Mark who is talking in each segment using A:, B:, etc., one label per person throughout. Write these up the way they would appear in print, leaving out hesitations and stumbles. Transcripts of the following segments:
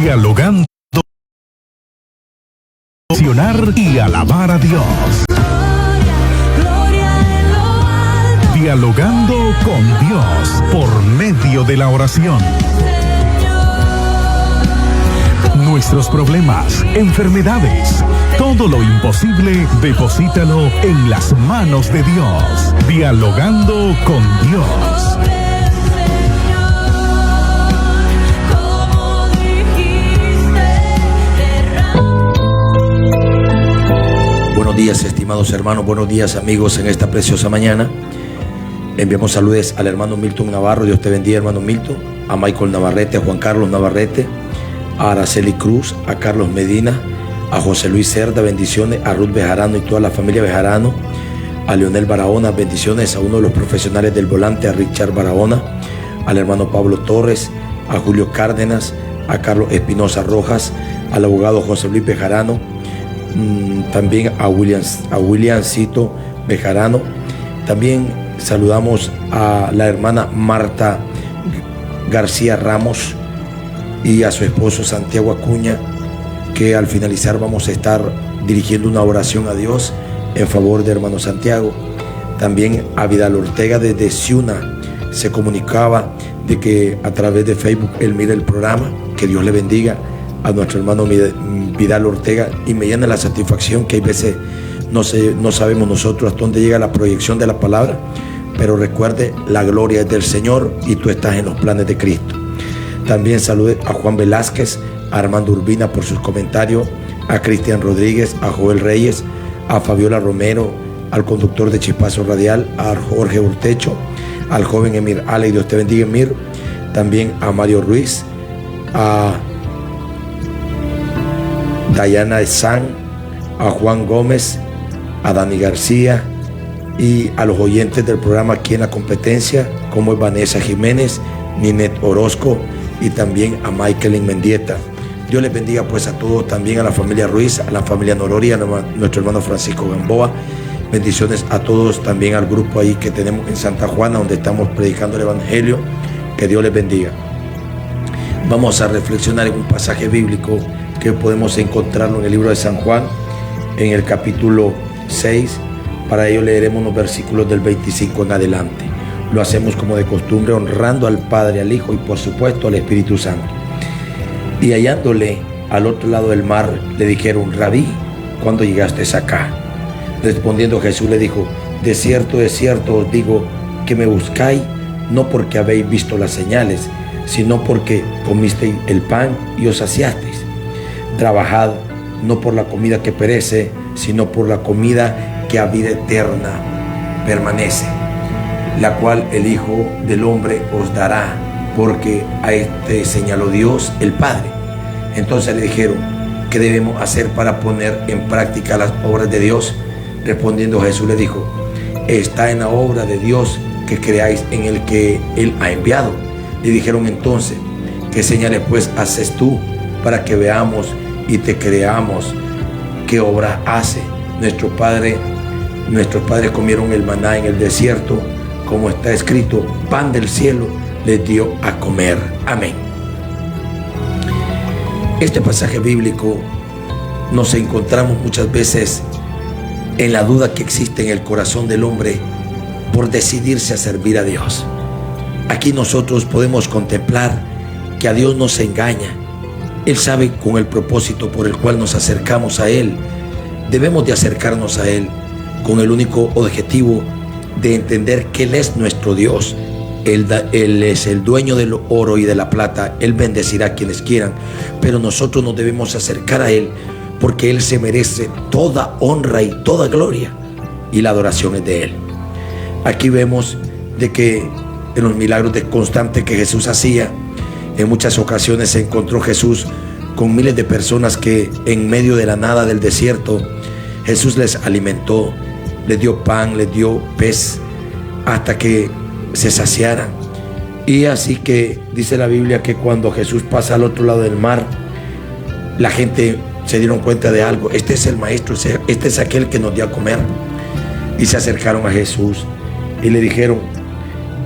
A: Dialogando, y alabar a Dios. Dialogando con Dios por medio de la oración. Nuestros problemas, enfermedades, todo lo imposible, deposítalo en las manos de Dios. Dialogando con Dios.
B: Buenos días, estimados hermanos, buenos días, amigos, en esta preciosa mañana. Enviamos saludos al hermano Milton Navarro. Dios te bendiga, hermano Milton. A Michael Navarrete, a Juan Carlos Navarrete, a Araceli Cruz, a Carlos Medina, a José Luis Cerda, bendiciones, a Ruth Bejarano y toda la familia Bejarano, a Leonel Barahona, bendiciones, a uno de los profesionales del volante, a Richard Barahona, al hermano Pablo Torres, a Julio Cárdenas, a Carlos Espinosa Rojas, al abogado José Luis Bejarano, también a Williamcito Bejarano. También saludamos a la hermana Marta García Ramos y a su esposo Santiago Acuña, que al finalizar vamos a estar dirigiendo una oración a Dios en favor de hermano Santiago. También a Vidal Ortega desde Ciuna se comunicaba de que a través de Facebook él mira el programa. Que Dios le bendiga a nuestro hermano Vidal Ortega, y me llena la satisfacción que hay veces no sabemos nosotros hasta dónde llega la proyección de la palabra, pero recuerde, la gloria es del Señor y tú estás en los planes de Cristo. También salude a Juan Velázquez, a Armando Urbina por sus comentarios, a Cristian Rodríguez, a Joel Reyes, a Fabiola Romero, al conductor de Chispazo Radial, a Jorge Urtecho, al joven Emir Ale, y Dios te bendiga, Emir. También a Mario Ruiz, a Dayana San, a Juan Gómez, a Dani García y a los oyentes del programa aquí en la competencia, como es Vanessa Jiménez, Ninet Orozco y también a Michael Mendieta. Dios les bendiga pues a todos, también a la familia Ruiz, a la familia Nororia, a nuestro hermano Francisco Gamboa. Bendiciones a todos, también al grupo ahí que tenemos en Santa Juana, donde estamos predicando el Evangelio. Que Dios les bendiga. Vamos a reflexionar en un pasaje bíblico que podemos encontrarlo en el libro de San Juan, en el capítulo 6. Para ello leeremos los versículos del 25 en adelante. Lo hacemos como de costumbre, honrando al Padre, al Hijo y por supuesto al Espíritu Santo. Y hallándole al otro lado del mar, le dijeron: Rabí, ¿cuándo llegaste acá? Respondiendo Jesús le dijo: de cierto os digo que me buscáis, no porque habéis visto las señales, sino porque comisteis el pan y os saciasteis. Trabajad no por la comida que perece, sino por la comida que a vida eterna permanece, la cual el Hijo del Hombre os dará, porque a este señaló Dios el Padre. Entonces le dijeron: ¿qué debemos hacer para poner en práctica las obras de Dios? Respondiendo Jesús le dijo: está en la obra de Dios que creáis en el que Él ha enviado. Le dijeron entonces: ¿qué señales pues haces tú para que veamos y te creamos? ¿Qué obra hace? Nuestros padres comieron el maná en el desierto, como está escrito: pan del cielo les dio a comer. Amén. Este pasaje bíblico nos encontramos muchas veces en la duda que existe en el corazón del hombre por decidirse a servir a Dios. Aquí nosotros podemos contemplar que a Dios no se engaña. Él sabe con el propósito por el cual nos acercamos a Él. Debemos de acercarnos a Él con el único objetivo de entender que Él es nuestro Dios. Él es el dueño del oro y de la plata. Él bendecirá a quienes quieran, pero nosotros nos debemos acercar a Él porque Él se merece toda honra y toda gloria, y la adoración es de Él. Aquí vemos de que en los milagros constantes que Jesús hacía, en muchas ocasiones se encontró Jesús con miles de personas que en medio de la nada del desierto, Jesús les alimentó, les dio pan, les dio pez, hasta que se saciaran. Y así que dice la Biblia que cuando Jesús pasa al otro lado del mar, la gente se dieron cuenta de algo: este es el maestro, este es aquel que nos dio a comer. Y se acercaron a Jesús y le dijeron: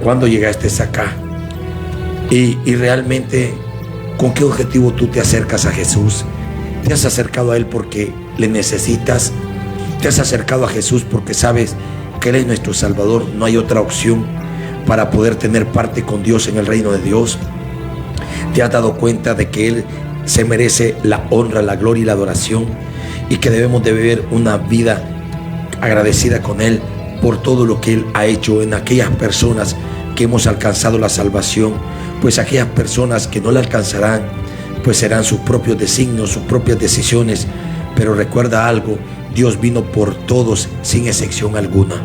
B: ¿cuándo llegaste acá? Y realmente ¿Con qué objetivo tú te acercas a Jesús? ¿Te has acercado a Él porque le necesitas? ¿Te has acercado a Jesús porque sabes que Él es nuestro Salvador? No hay otra opción para poder tener parte con Dios en el reino de Dios. ¿Te has dado cuenta de que Él se merece la honra, la gloria y la adoración? Y que debemos de vivir una vida agradecida con Él por todo lo que Él ha hecho en aquellas personas que hemos alcanzado la salvación. Pues aquellas personas que no la alcanzarán, pues serán sus propios designios, sus propias decisiones. Pero recuerda algo, Dios vino por todos sin excepción alguna.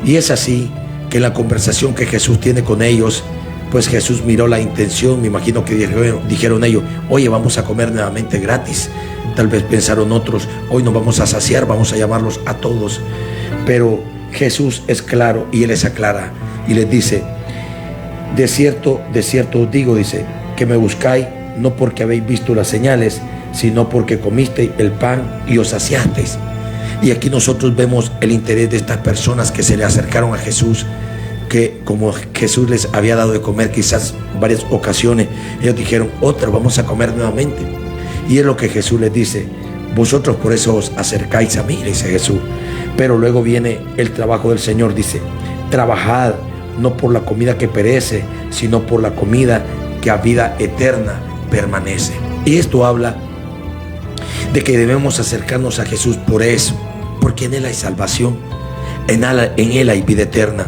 B: Y es así que en la conversación que Jesús tiene con ellos, pues Jesús miró la intención. Me imagino que dijeron ellos: oye, vamos a comer nuevamente gratis. Tal vez pensaron otros: hoy nos vamos a saciar, vamos a llamarlos a todos. Pero Jesús es claro y Él les aclara y les dice: de cierto os digo, dice, que me buscáis no porque habéis visto las señales, sino porque comisteis el pan y os saciasteis. Y aquí nosotros vemos el interés de estas personas que se le acercaron a Jesús, que como Jesús les había dado de comer quizás varias ocasiones, ellos dijeron: otra, vamos a comer nuevamente. Y es lo que Jesús les dice: vosotros por eso os acercáis a mí, dice Jesús. Pero luego viene el trabajo del Señor, dice: trabajad no por la comida que perece, sino por la comida que a vida eterna permanece. Y esto habla de que debemos acercarnos a Jesús por eso, porque en Él hay salvación, en Él hay vida eterna.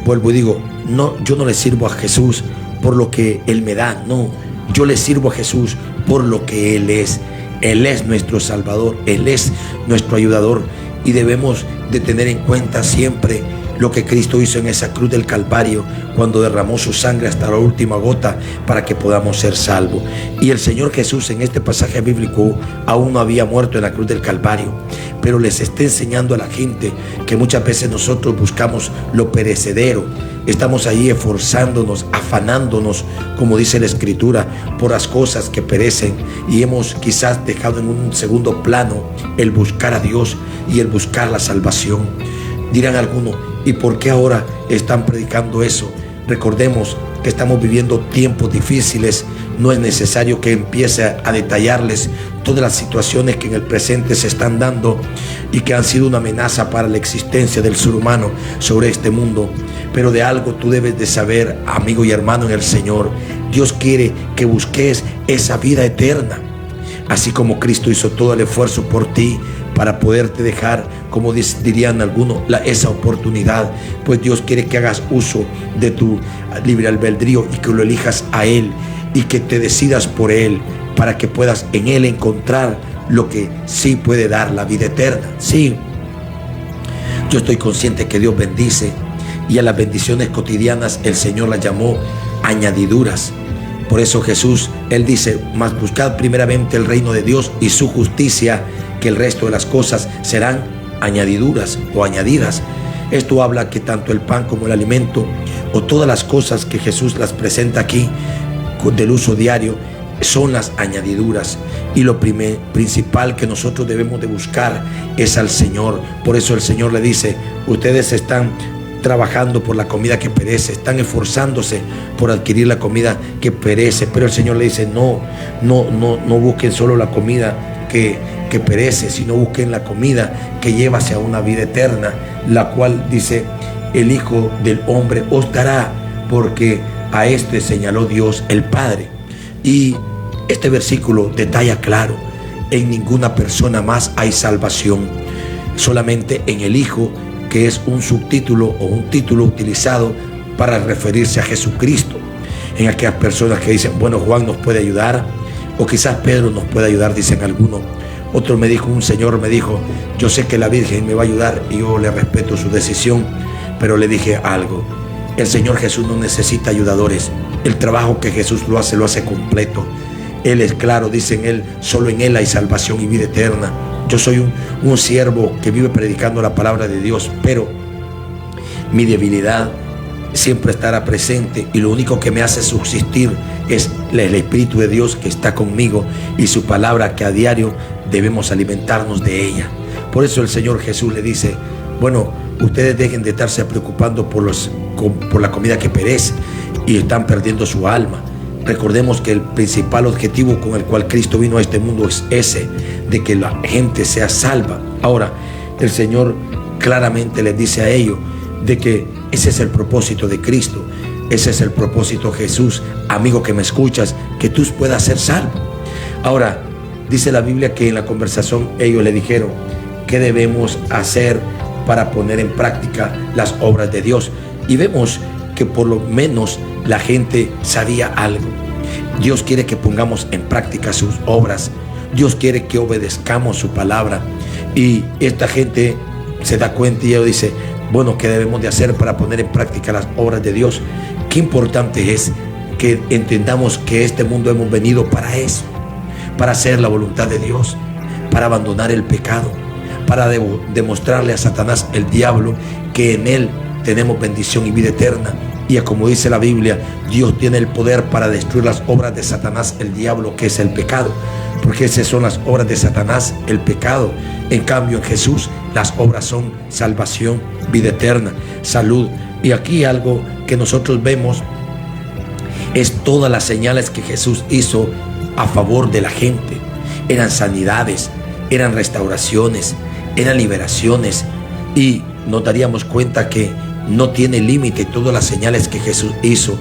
B: Vuelvo y digo, no, yo no le sirvo a Jesús por lo que Él me da, no, yo le sirvo a Jesús por lo que Él es. Él es nuestro Salvador, Él es nuestro ayudador, y debemos de tener en cuenta siempre lo que Cristo hizo en esa cruz del Calvario, cuando derramó su sangre hasta la última gota para que podamos ser salvos. Y el Señor Jesús en este pasaje bíblico aún no había muerto en la cruz del Calvario, pero les está enseñando a la gente que muchas veces nosotros buscamos lo perecedero. Estamos ahí esforzándonos, afanándonos, como dice la Escritura, por las cosas que perecen, y hemos quizás dejado en un segundo plano el buscar a Dios y el buscar la salvación. Dirán algunos: ¿y por qué ahora están predicando eso? Recordemos que estamos viviendo tiempos difíciles. No es necesario que empiece a detallarles todas las situaciones que en el presente se están dando y que han sido una amenaza para la existencia del ser humano sobre este mundo. Pero de algo tú debes de saber, amigo y hermano en el Señor: Dios quiere que busques esa vida eterna. Así como Cristo hizo todo el esfuerzo por ti para poderte dejar, como dirían algunos, esa oportunidad, pues Dios quiere que hagas uso de tu libre albedrío y que lo elijas a Él y que te decidas por Él, para que puedas en Él encontrar lo que sí puede dar la vida eterna. Sí, yo estoy consciente que Dios bendice, y a las bendiciones cotidianas el Señor las llamó añadiduras. Por eso Jesús, Él dice: mas buscad primeramente el reino de Dios y su justicia, que el resto de las cosas serán añadiduras o añadidas. Esto habla que tanto el pan como el alimento, o todas las cosas que Jesús las presenta aquí del uso diario, son las añadiduras. Y lo principal que nosotros debemos de buscar es al Señor. Por eso el Señor le dice: ustedes están trabajando por la comida que perece, están esforzándose por adquirir la comida que perece, pero el Señor le dice: no busquen solo la comida que perece, sino busquen la comida que lleva hacia una vida eterna, la cual, dice, el Hijo del Hombre os dará, porque a este señaló Dios el Padre. Y este versículo detalla claro: en ninguna persona más hay salvación, solamente en el Hijo, que es un subtítulo o un título utilizado para referirse a Jesucristo. En aquellas personas que dicen: bueno, Juan nos puede ayudar, o quizás Pedro nos puede ayudar, dicen algunos. Otro me dijo, un señor me dijo: yo sé que la Virgen me va a ayudar, y yo le respeto su decisión, pero le dije algo: el Señor Jesús no necesita ayudadores. El trabajo que Jesús lo hace completo. Él es claro, dice en Él, solo en Él hay salvación y vida eterna. Yo soy un siervo que vive predicando la palabra de Dios, pero mi debilidad siempre estará presente, y lo único que me hace subsistir es el Espíritu de Dios que está conmigo, y su palabra, que a diario debemos alimentarnos de ella. Por eso el Señor Jesús le dice: bueno, ustedes dejen de estarse preocupando por la comida que perece, y están perdiendo su alma. Recordemos que el principal objetivo con el cual Cristo vino a este mundo es ese, de que la gente sea salva. Ahora, el Señor claramente les dice a ellos de que ese es el propósito de Cristo, ese es el propósito de Jesús, amigo que me escuchas, que tú puedas ser salvo. Ahora, dice la Biblia que en la conversación ellos le dijeron, ¿qué debemos hacer para poner en práctica las obras de Dios? Y vemos que por lo menos la gente sabía algo. Dios quiere que pongamos en práctica sus obras. Dios quiere que obedezcamos su palabra. Y esta gente se da cuenta y ellos dice, bueno, ¿qué debemos de hacer para poner en práctica las obras de Dios? Qué importante es que entendamos que este mundo hemos venido para eso, para hacer la voluntad de Dios, para abandonar el pecado, para demostrarle a Satanás, el diablo, que en él tenemos bendición y vida eterna. Y como dice la Biblia, Dios tiene el poder para destruir las obras de Satanás, el diablo, que es el pecado, porque esas son las obras de Satanás, el pecado. En cambio, en Jesús las obras son salvación, vida eterna, salud. Y aquí algo que nosotros vemos es todas las señales que Jesús hizo a favor de la gente. Eran sanidades, eran restauraciones, eran liberaciones, y nos daríamos cuenta que no tiene límite todas las señales que Jesús hizo.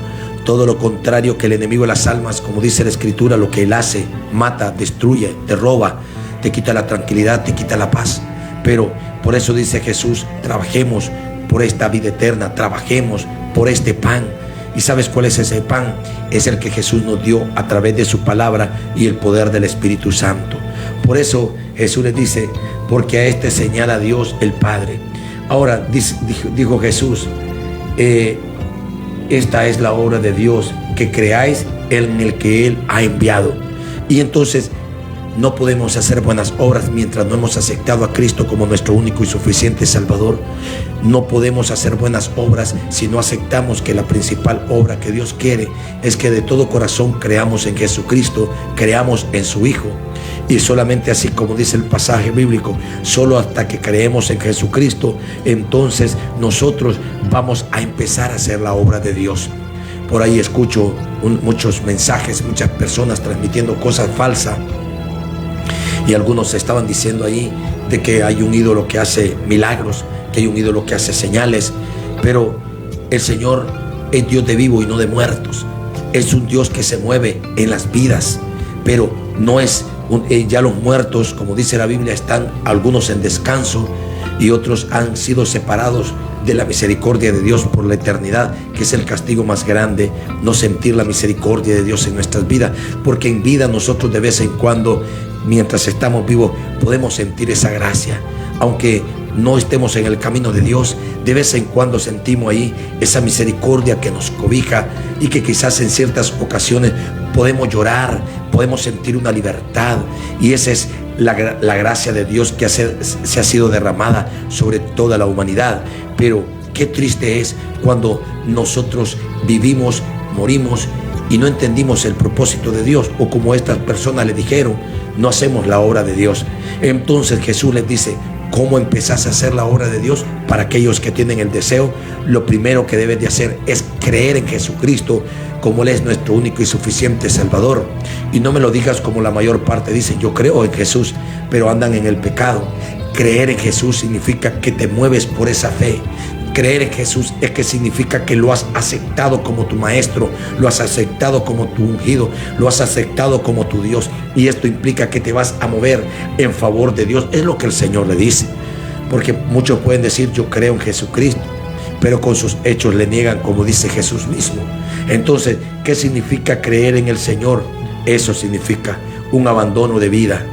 B: Todo lo contrario que el enemigo de las almas, como dice la Escritura, lo que él hace, mata, destruye, te roba, te quita la tranquilidad, te quita la paz. Pero por eso dice Jesús, trabajemos por esta vida eterna, trabajemos por este pan. ¿Y sabes cuál es ese pan? Es el que Jesús nos dio a través de su palabra y el poder del Espíritu Santo. Por eso Jesús les dice, porque a este señala Dios el Padre. Ahora dijo Jesús, esta es la obra de Dios, que creáis en el que Él ha enviado. Y entonces no podemos hacer buenas obras mientras no hemos aceptado a Cristo como nuestro único y suficiente Salvador. No podemos hacer buenas obras si no aceptamos que la principal obra que Dios quiere es que de todo corazón creamos en Jesucristo, creamos en su Hijo. Y solamente así, como dice el pasaje bíblico, solo hasta que creemos en Jesucristo, entonces nosotros vamos a empezar a hacer la obra de Dios. Por ahí escucho muchos mensajes, muchas personas transmitiendo cosas falsas. Y algunos estaban diciendo ahí de que hay un ídolo que hace milagros, que hay un ídolo que hace señales. Pero el Señor es Dios de vivo y no de muertos. Es un Dios que se mueve en las vidas, pero no es ya los muertos, como dice la Biblia, están algunos en descanso y otros han sido separados de la misericordia de Dios por la eternidad, que es el castigo más grande, no sentir la misericordia de Dios en nuestras vidas, porque en vida nosotros de vez en cuando, mientras estamos vivos, podemos sentir esa gracia, aunque no estemos en el camino de Dios. De vez en cuando sentimos ahí esa misericordia que nos cobija y que quizás en ciertas ocasiones podemos llorar, podemos sentir una libertad, y esa es la gracia de Dios que se ha sido derramada sobre toda la humanidad. Pero qué triste es cuando nosotros vivimos, morimos y no entendimos el propósito de Dios, o como estas personas le dijeron, no hacemos la obra de Dios. Entonces Jesús les dice, ¿cómo empezás a hacer la obra de Dios? Para aquellos que tienen el deseo, lo primero que debes de hacer es creer en Jesucristo como Él es nuestro único y suficiente Salvador. Y no me lo digas como la mayor parte dice, yo creo en Jesús, pero andan en el pecado. Creer en Jesús significa que te mueves por esa fe. Creer en Jesús es que significa que lo has aceptado como tu maestro, lo has aceptado como tu ungido, lo has aceptado como tu Dios, y esto implica que te vas a mover en favor de Dios. Es lo que el Señor le dice, porque muchos pueden decir yo creo en Jesucristo, pero con sus hechos le niegan, como dice Jesús mismo. Entonces, ¿qué significa creer en el Señor? Eso significa un abandono de vida.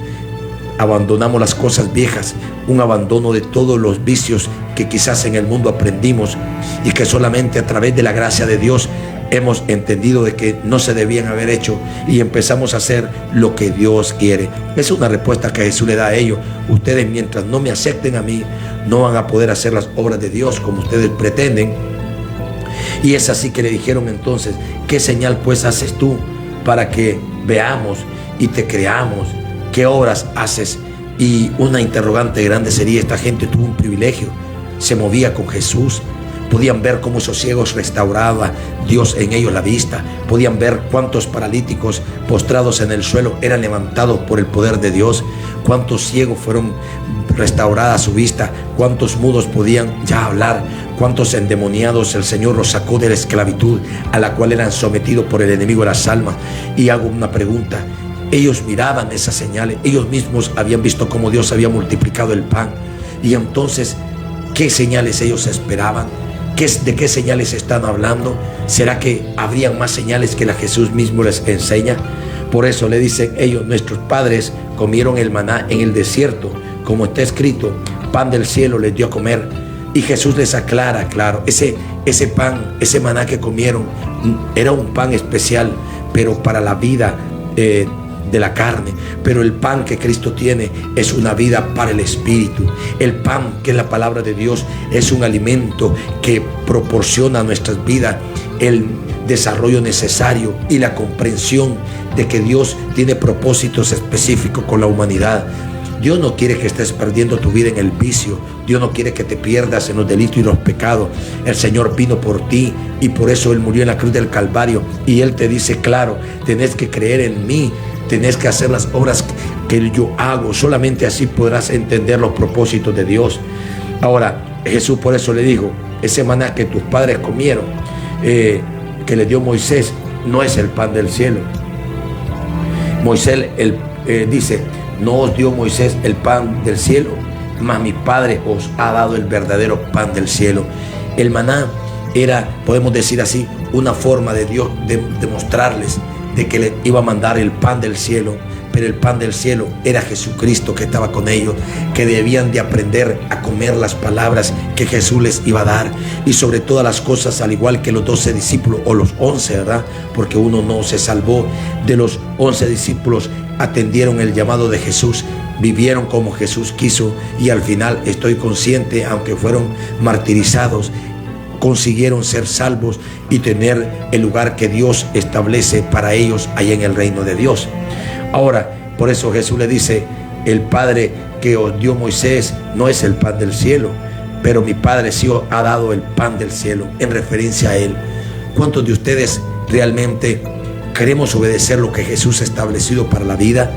B: Abandonamos las cosas viejas, un abandono de todos los vicios que quizás en el mundo aprendimos y que solamente a través de la gracia de Dios hemos entendido de que no se debían haber hecho, y empezamos a hacer lo que Dios quiere. Es una respuesta que Jesús le da a ellos. Ustedes, mientras no me acepten a mí, no van a poder hacer las obras de Dios como ustedes pretenden. Y es así que le dijeron entonces, ¿qué señal pues haces tú para que veamos y te creamos? ¿Qué obras haces? Y una interrogante grande sería, esta gente tuvo un privilegio, se movía con Jesús, podían ver cómo esos ciegos restauraba Dios en ellos la vista, podían ver cuántos paralíticos postrados en el suelo eran levantados por el poder de Dios, cuántos ciegos fueron restaurada su vista, cuántos mudos podían ya hablar, cuántos endemoniados el Señor los sacó de la esclavitud a la cual eran sometidos por el enemigo de las almas. Y hago una pregunta: ellos miraban esas señales, ellos mismos habían visto cómo Dios había multiplicado el pan, y entonces ¿qué señales ellos esperaban? ¿De qué señales están hablando? ¿Será que habrían más señales que la Jesús mismo les enseña? Por eso le dicen ellos: nuestros padres comieron el maná en el desierto, como está escrito, pan del cielo les dio a comer. Y Jesús les aclara, claro, ese pan, ese maná que comieron era un pan especial, pero para la vida de la carne. Pero el pan que Cristo tiene es una vida para el espíritu. El pan, que es la palabra de Dios, es un alimento que proporciona a nuestras vidas el desarrollo necesario y la comprensión de que Dios tiene propósitos específicos con la humanidad. Dios no quiere que estés perdiendo tu vida en el vicio. Dios no quiere que te pierdas en los delitos y los pecados. El Señor vino por ti y por eso Él murió en la cruz del Calvario. Y Él te dice, claro, tenés que creer en mí, tenés que hacer las obras que yo hago. Solamente así podrás entender los propósitos de Dios. Ahora, Jesús por eso le dijo: ese maná que tus padres comieron, que le dio Moisés, no es el pan del cielo. Moisés dice: no os dio Moisés el pan del cielo, mas mi Padre os ha dado el verdadero pan del cielo. El maná era, podemos decir así, una forma de Dios de mostrarles de que le iba a mandar el pan del cielo. Pero el pan del cielo era Jesucristo que estaba con ellos, que debían de aprender a comer las palabras que Jesús les iba a dar. Y sobre todas las cosas, al igual que los 12 discípulos, o los 11, ¿verdad? Porque uno no se salvó. De los 11 discípulos atendieron el llamado de Jesús, vivieron como Jesús quiso, y al final, estoy consciente, aunque fueron martirizados, consiguieron ser salvos y tener el lugar que Dios establece para ellos allá en el reino de Dios. Ahora, por eso Jesús le dice: el Padre que os dio Moisés no es el pan del cielo, pero mi Padre sí os ha dado el pan del cielo, en referencia a Él. ¿Cuántos de ustedes realmente queremos obedecer lo que Jesús ha establecido para la vida?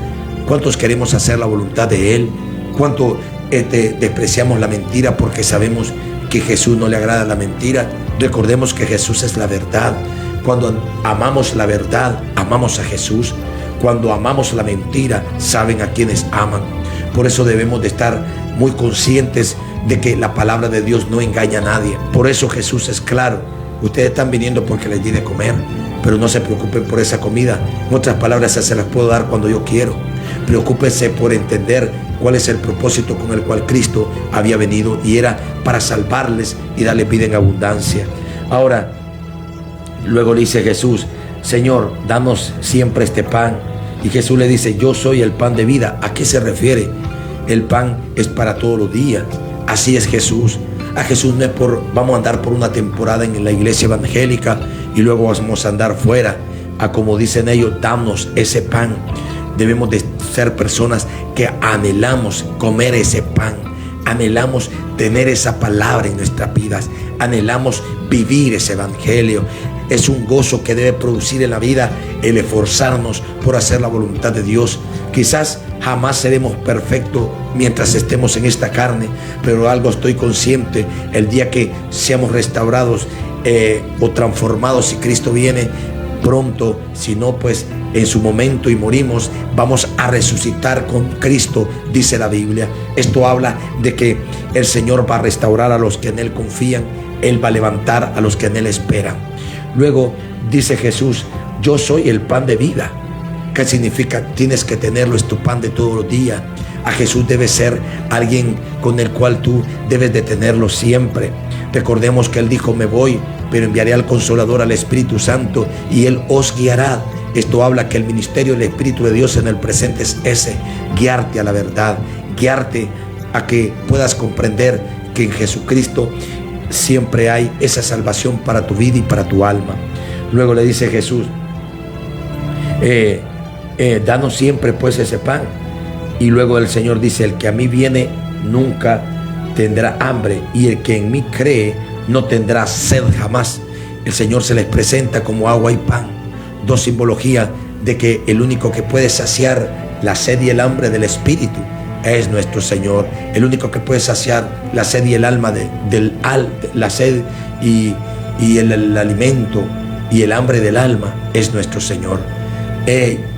B: ¿Cuántos queremos hacer la voluntad de Él? ¿Cuánto despreciamos la mentira porque sabemos que Jesús no le agrada la mentira? Recordemos que Jesús es la verdad. Cuando amamos la verdad, amamos a Jesús. Cuando amamos la mentira, saben a quienes aman. Por eso debemos de estar muy conscientes de que la palabra de Dios no engaña a nadie. Por eso Jesús es claro: ustedes están viniendo porque les di de comer, pero no se preocupen por esa comida. En otras palabras, se las puedo dar cuando yo quiero. Preocúpense por entender cuál es el propósito con el cual Cristo había venido, y era para salvarles y darles vida en abundancia. Ahora, luego le dice Jesús: Señor, danos siempre este pan. Y Jesús le dice: yo soy el pan de vida. ¿A qué se refiere? El pan es para todos los días. Así es Jesús. A Jesús no es vamos a andar por una temporada en la iglesia evangélica y luego vamos a andar fuera. A como dicen ellos, danos ese pan. Debemos de ser personas que anhelamos comer ese pan. Anhelamos tener esa palabra en nuestras vidas. Anhelamos vivir ese evangelio. Es un gozo que debe producir en la vida el esforzarnos por hacer la voluntad de Dios. Quizás jamás seremos perfectos mientras estemos en esta carne, pero algo estoy consciente: el día que seamos restaurados o transformados, si Cristo viene pronto, si no, pues en su momento, y morimos, vamos a resucitar con Cristo, dice la Biblia. Esto habla de que el Señor va a restaurar a los que en Él confían. Él va a levantar a los que en Él esperan. Luego dice Jesús: yo soy el pan de vida. ¿Qué significa? Tienes que tenerlo, es tu pan de todos los días. A Jesús debe ser alguien con el cual tú debes de tenerlo siempre. Recordemos que Él dijo: me voy, pero enviaré al Consolador, al Espíritu Santo, y Él os guiará. Esto habla que el ministerio del Espíritu de Dios en el presente es ese: guiarte a la verdad, guiarte a que puedas comprender que en Jesucristo siempre hay esa salvación para tu vida y para tu alma. Luego le dice Jesús: danos siempre pues ese pan. Y luego el Señor dice: el que a mí viene nunca tendrá hambre, y el que en mí cree no tendrá sed jamás. El Señor se les presenta como agua y pan, dos simbologías de que el único que puede saciar la sed y el hambre del espíritu es nuestro Señor. El único que puede saciar la sed y el alma la sed y el alimento y el hambre del alma es nuestro Señor.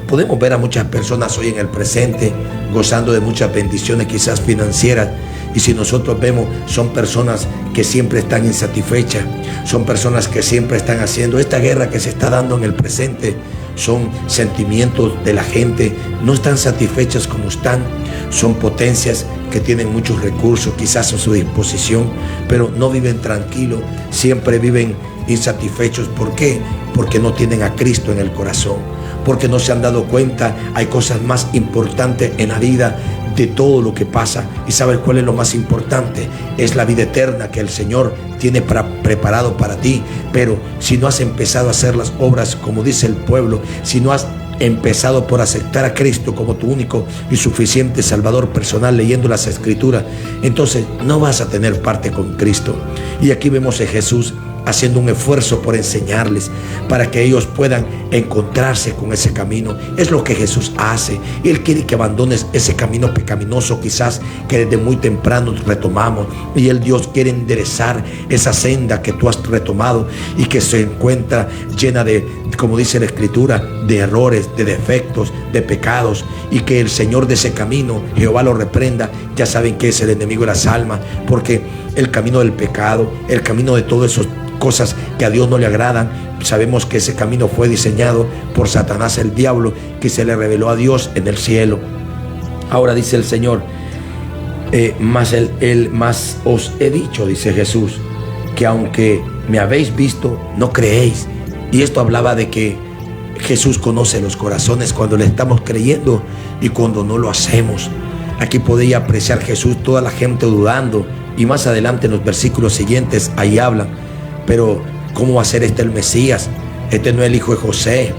B: Podemos ver a muchas personas hoy en el presente gozando de muchas bendiciones, quizás financieras, y si nosotros vemos, son personas que siempre están insatisfechas, son personas que siempre están haciendo esta guerra que se está dando en el presente. Son sentimientos de la gente, no están satisfechas como están. Son potencias que tienen muchos recursos quizás a su disposición, pero no viven tranquilos, siempre viven insatisfechos. ¿Por qué? Porque no tienen a Cristo en el corazón, porque no se han dado cuenta. Hay cosas más importantes en la vida de todo lo que pasa. ¿Y sabes cuál es lo más importante? Es la vida eterna que el Señor tiene preparado para ti. Pero si no has empezado a hacer las obras como dice el pueblo, si no has empezado por aceptar a Cristo como tu único y suficiente Salvador personal, leyendo las Escrituras, entonces no vas a tener parte con Cristo. Y aquí vemos a Jesús haciendo un esfuerzo por enseñarles para que ellos puedan encontrarse con ese camino. Es lo que Jesús hace. Él quiere que abandones ese camino pecaminoso quizás que desde muy temprano retomamos, y Dios quiere enderezar esa senda que tú has retomado y que se encuentra llena de, como dice la Escritura, de errores, de defectos, de pecados, y que el Señor de ese camino, Jehová lo reprenda. Ya saben que es el enemigo de las almas, porque el camino del pecado, el camino de todos esos cosas que a Dios no le agradan, sabemos que ese camino fue diseñado por Satanás, el diablo, que se le reveló a Dios en el cielo. Ahora dice el Señor, más os he dicho, dice Jesús, que aunque me habéis visto, no creéis. Y esto hablaba de que Jesús conoce los corazones cuando le estamos creyendo y cuando no lo hacemos. Aquí podía apreciar Jesús toda la gente dudando, y más adelante en los versículos siguientes ahí hablan. Pero ¿cómo va a ser este el Mesías? Este no es el hijo de José,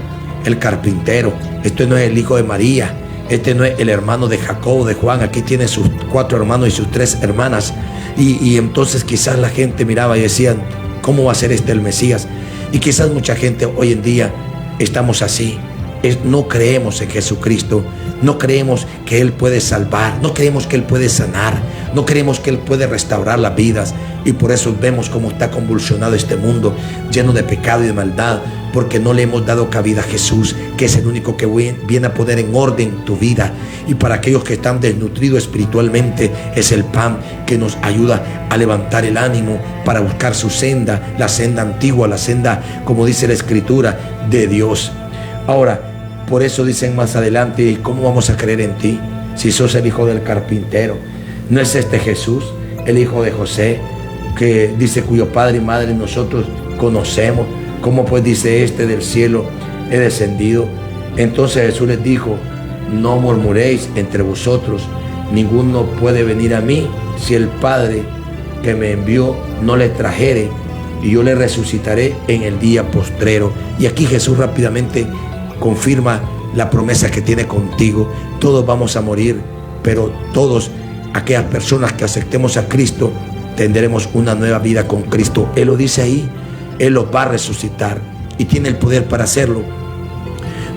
B: el carpintero. Este no es el hijo de María. Este no es el hermano de Jacobo, de Juan. Aquí tiene sus 4 hermanos y sus 3 hermanas. Y entonces quizás la gente miraba y decían, ¿cómo va a ser este el Mesías? Y quizás mucha gente hoy en día estamos así. No creemos en Jesucristo, no creemos que Él puede salvar, no creemos que Él puede sanar, no creemos que Él puede restaurar las vidas. Y por eso vemos cómo está convulsionado este mundo, lleno de pecado y de maldad, porque no le hemos dado cabida a Jesús, que es el único que viene a poner en orden tu vida. Y para aquellos que están desnutridos espiritualmente, es el pan que nos ayuda a levantar el ánimo para buscar su senda, la senda antigua, la senda, como dice la Escritura, de Dios. Ahora, por eso dicen más adelante, ¿cómo vamos a creer en ti si sos el hijo del carpintero? ¿No es este Jesús, el hijo de José, que dice cuyo padre y madre nosotros conocemos? ¿Cómo pues dice este del cielo he descendido? Entonces Jesús les dijo, no murmuréis entre vosotros, ninguno puede venir a mí si el Padre que me envió no le trajere, y yo le resucitaré en el día postrero. Y aquí Jesús rápidamente confirma la promesa que tiene contigo. Todos vamos a morir, pero todos aquellas personas que aceptemos a Cristo tendremos una nueva vida con Cristo. Él lo dice ahí, Él los va a resucitar y tiene el poder para hacerlo,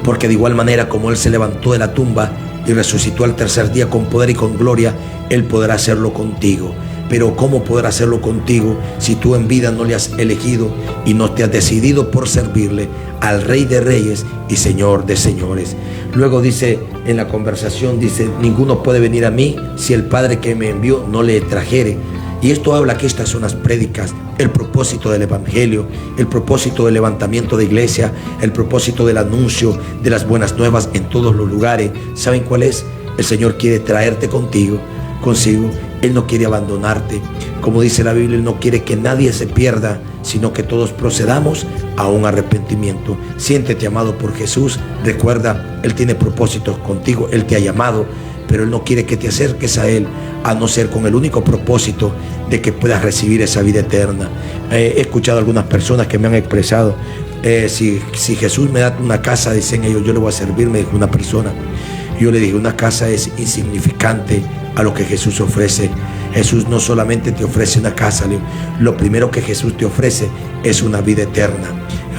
B: porque de igual manera como Él se levantó de la tumba y resucitó al tercer día con poder y con gloria, Él podrá hacerlo contigo. Pero ¿cómo podrá hacerlo contigo si tú en vida no le has elegido y no te has decidido por servirle al Rey de Reyes y Señor de Señores? Luego dice en la conversación, dice, ninguno puede venir a mí si el Padre que me envió no le trajere. Y esto habla que estas son las prédicas, el propósito del Evangelio, el propósito del levantamiento de iglesia, el propósito del anuncio de las buenas nuevas en todos los lugares. ¿Saben cuál es? El Señor quiere traerte consigo. Él no quiere abandonarte. Como dice la Biblia, Él no quiere que nadie se pierda, sino que todos procedamos a un arrepentimiento. Siéntete amado por Jesús. Recuerda, Él tiene propósitos contigo. Él te ha llamado, pero Él no quiere que te acerques a Él, a no ser con el único propósito de que puedas recibir esa vida eterna. He escuchado a algunas personas que me han expresado, si Jesús me da una casa, dicen ellos, yo le voy a servir, me dijo una persona. Yo le dije, una casa es insignificante a lo que Jesús ofrece. Jesús no solamente te ofrece una casa, lo primero que Jesús te ofrece es una vida eterna.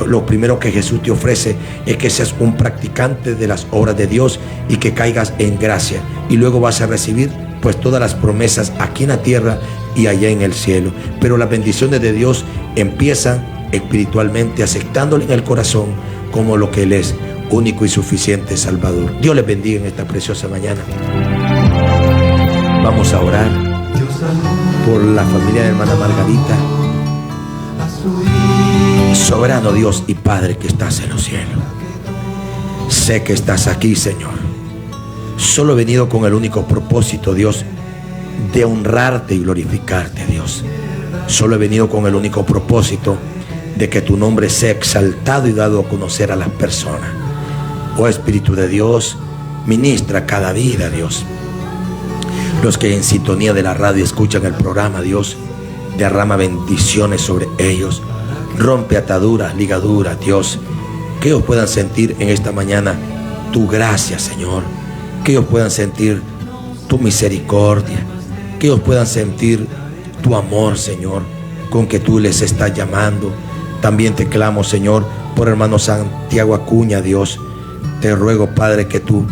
B: Lo primero que Jesús te ofrece es que seas un practicante de las obras de Dios y que caigas en gracia, y luego vas a recibir pues todas las promesas aquí en la tierra y allá en el cielo. Pero las bendiciones de Dios empiezan espiritualmente, aceptándole en el corazón como lo que Él es, único y suficiente Salvador. Dios les bendiga en esta preciosa mañana. Vamos a orar por la familia de hermana Margarita. Soberano Dios y Padre que estás en los cielos, sé que estás aquí, Señor. Solo he venido con el único propósito, Dios, de honrarte y glorificarte, Dios. Solo he venido con el único propósito de que tu nombre sea exaltado y dado a conocer a las personas. Oh Espíritu de Dios, ministra cada vida, Dios. Los que en sintonía de la radio escuchan el programa, Dios, derrama bendiciones sobre ellos. Rompe ataduras, ligaduras, Dios. Que ellos puedan sentir en esta mañana tu gracia, Señor. Que ellos puedan sentir tu misericordia. Que ellos puedan sentir tu amor, Señor, con que tú les estás llamando. También te clamo, Señor, por hermano Santiago Acuña, Dios. Te ruego, Padre, que tú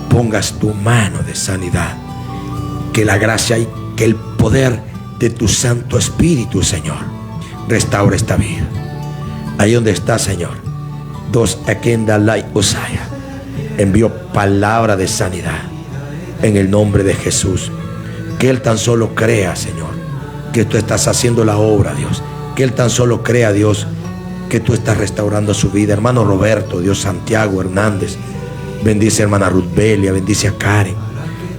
B: pongas tu mano de sanidad. Que la gracia y que el poder de tu Santo Espíritu, Señor, restaura esta vida. Ahí donde está, Señor, dos Akenda Lai Usaya envió palabra de sanidad en el nombre de Jesús. Que Él tan solo crea, Señor, que tú estás haciendo la obra, Dios. Que Él tan solo crea, Dios, que tú estás restaurando su vida. Hermano Roberto, Dios, Santiago Hernández, bendice a hermana Ruth Belia, bendice a Karen,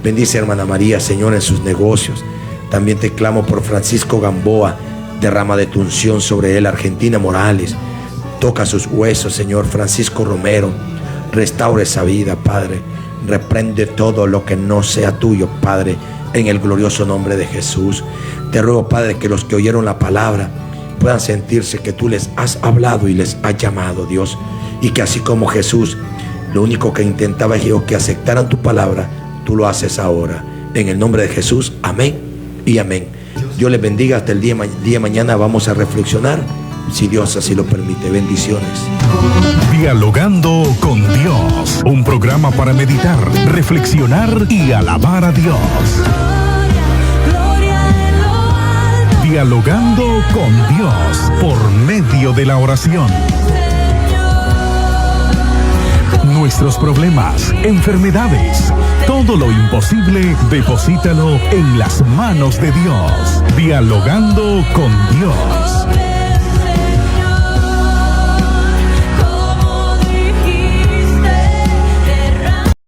B: bendice a hermana María, Señor, en sus negocios. También te clamo por Francisco Gamboa. Derrama de tu unción sobre él. Argentina Morales, toca sus huesos, Señor. Francisco Romero, restaura esa vida, Padre. Reprende todo lo que no sea tuyo, Padre, en el glorioso nombre de Jesús. Te ruego, Padre, que los que oyeron la palabra puedan sentirse que tú les has hablado y les has llamado, Dios. Y que así como Jesús, lo único que intentaba es que aceptaran tu palabra, tú lo haces ahora. En el nombre de Jesús, amén y amén. Dios les bendiga. Hasta el día de mañana vamos a reflexionar, si Dios así lo permite. Bendiciones.
A: Dialogando con Dios, un programa para meditar, reflexionar y alabar a Dios. Dialogando con Dios por medio de la oración. Nuestros problemas, enfermedades, todo lo imposible, deposítalo en las manos de Dios. Dialogando con Dios.